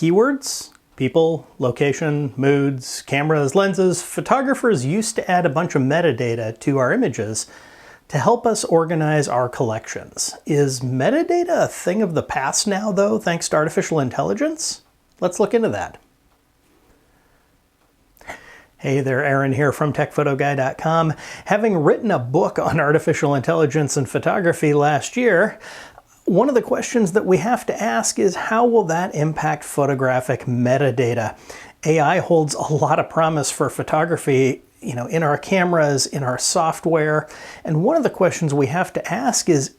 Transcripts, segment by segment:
Keywords, people, location, moods, cameras, lenses. Photographers used to add a bunch of metadata to our images to help us organize our collections. Is metadata a thing of the past now, though, thanks to artificial intelligence? Let's look into that. Hey there, Aaron here from TechPhotoGuy.com. Having written a book on artificial intelligence and photography last year, one of the questions that we have to ask is, how will that impact photographic metadata? AI holds a lot of promise for photography, in our cameras, in our software. And one of the questions we have to ask is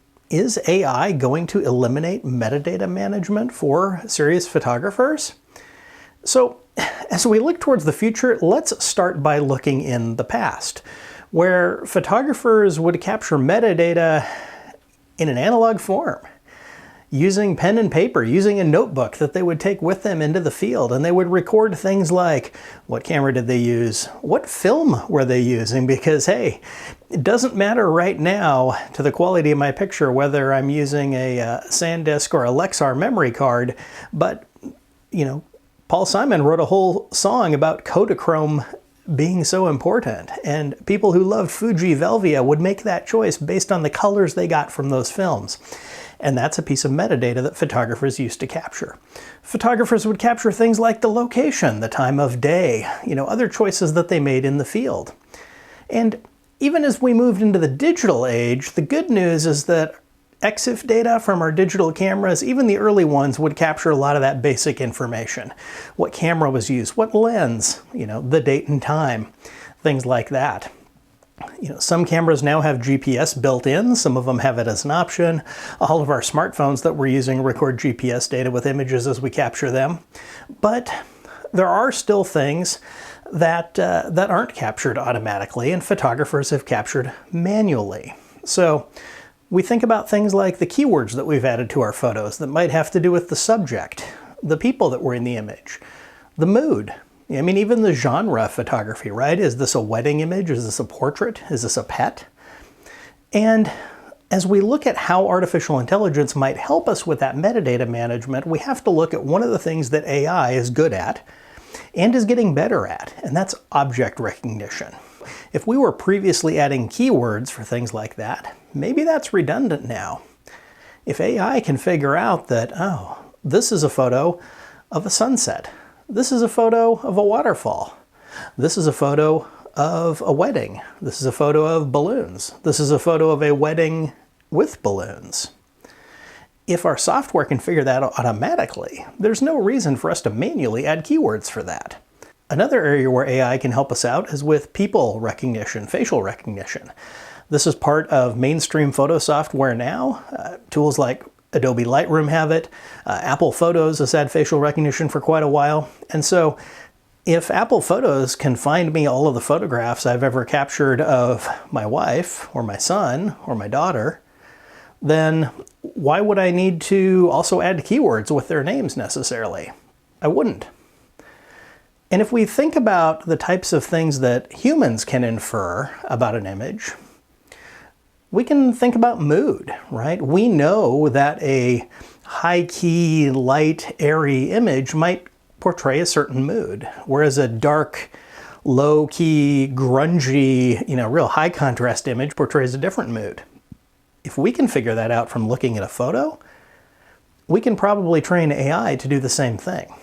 AI going to eliminate metadata management for serious photographers? So, as we look towards the future, let's start by looking in the past, where photographers would capture metadata in an analog form, using pen and paper, using a notebook that they would take with them into the field, and they would record things like, what camera did they use? What film were they using? Because, hey, it doesn't matter right now to the quality of my picture whether I'm using a SanDisk or a Lexar memory card, but, Paul Simon wrote a whole song about Kodachrome being so important, and people who loved Fuji Velvia would make that choice based on the colors they got from those films. And that's a piece of metadata that photographers used to capture. Photographers would capture things like the location, the time of day, other choices that they made in the field. And even as we moved into the digital age, the good news is that EXIF data from our digital cameras, even the early ones, would capture a lot of that basic information. What camera was used, what lens, the date and time, things like that. Some cameras now have GPS built in, some of them have it as an option. All of our smartphones that we're using record GPS data with images as we capture them. But there are still things that aren't captured automatically, and photographers have captured manually. So we think about things like the keywords that we've added to our photos that might have to do with the subject, the people that were in the image, the mood. Even the genre of photography, right? Is this a wedding image? Is this a portrait? Is this a pet? And as we look at how artificial intelligence might help us with that metadata management, we have to look at one of the things that AI is good at and is getting better at, and that's object recognition. If we were previously adding keywords for things like that, maybe that's redundant now. If AI can figure out that, this is a photo of a sunset, this is a photo of a waterfall, this is a photo of a wedding, this is a photo of balloons, this is a photo of a wedding with balloons. If our software can figure that out automatically, there's no reason for us to manually add keywords for that. Another area where AI can help us out is with people recognition, facial recognition. This is part of mainstream photo software now. Tools like Adobe Lightroom have it. Apple Photos has had facial recognition for quite a while. And so if Apple Photos can find me all of the photographs I've ever captured of my wife or my son or my daughter, then why would I need to also add keywords with their names necessarily? I wouldn't. And if we think about the types of things that humans can infer about an image, we can think about mood, right? We know that a high-key, light, airy image might portray a certain mood, whereas a dark, low-key, grungy, real high-contrast image portrays a different mood. If we can figure that out from looking at a photo, we can probably train AI to do the same thing.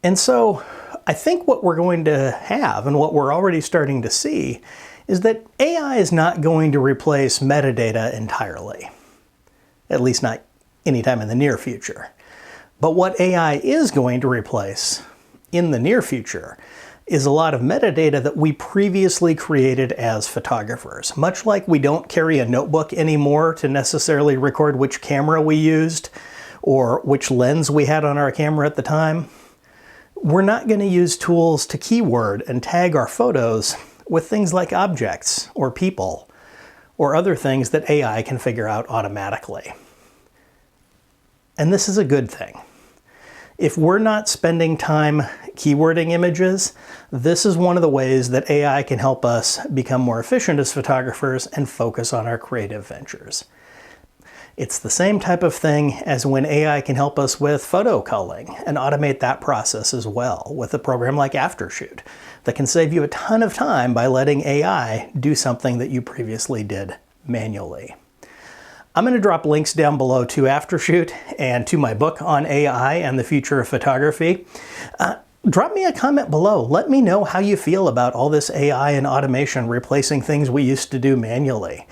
And so I think what we're going to have, and what we're already starting to see, is that AI is not going to replace metadata entirely, at least not anytime in the near future. But what AI is going to replace in the near future is a lot of metadata that we previously created as photographers. Much like we don't carry a notebook anymore to necessarily record which camera we used or which lens we had on our camera at the time, we're not going to use tools to keyword and tag our photos with things like objects or people or other things that AI can figure out automatically. And this is a good thing. If we're not spending time keywording images, this is one of the ways that AI can help us become more efficient as photographers and focus on our creative ventures. It's the same type of thing as when AI can help us with photo culling and automate that process as well with a program like Aftershoot that can save you a ton of time by letting AI do something that you previously did manually. I'm going to drop links down below to Aftershoot and to my book on AI and the future of photography. Drop me a comment below. Let me know how you feel about all this AI and automation replacing things we used to do manually.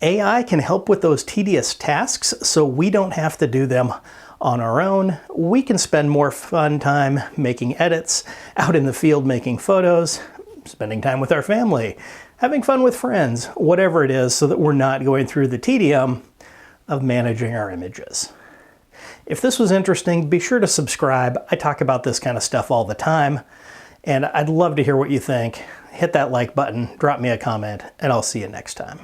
AI can help with those tedious tasks so we don't have to do them on our own. We can spend more fun time making edits, out in the field making photos, spending time with our family, having fun with friends, whatever it is, so that we're not going through the tedium of managing our images. If this was interesting, be sure to subscribe. I talk about this kind of stuff all the time, and I'd love to hear what you think. Hit that like button, drop me a comment, and I'll see you next time.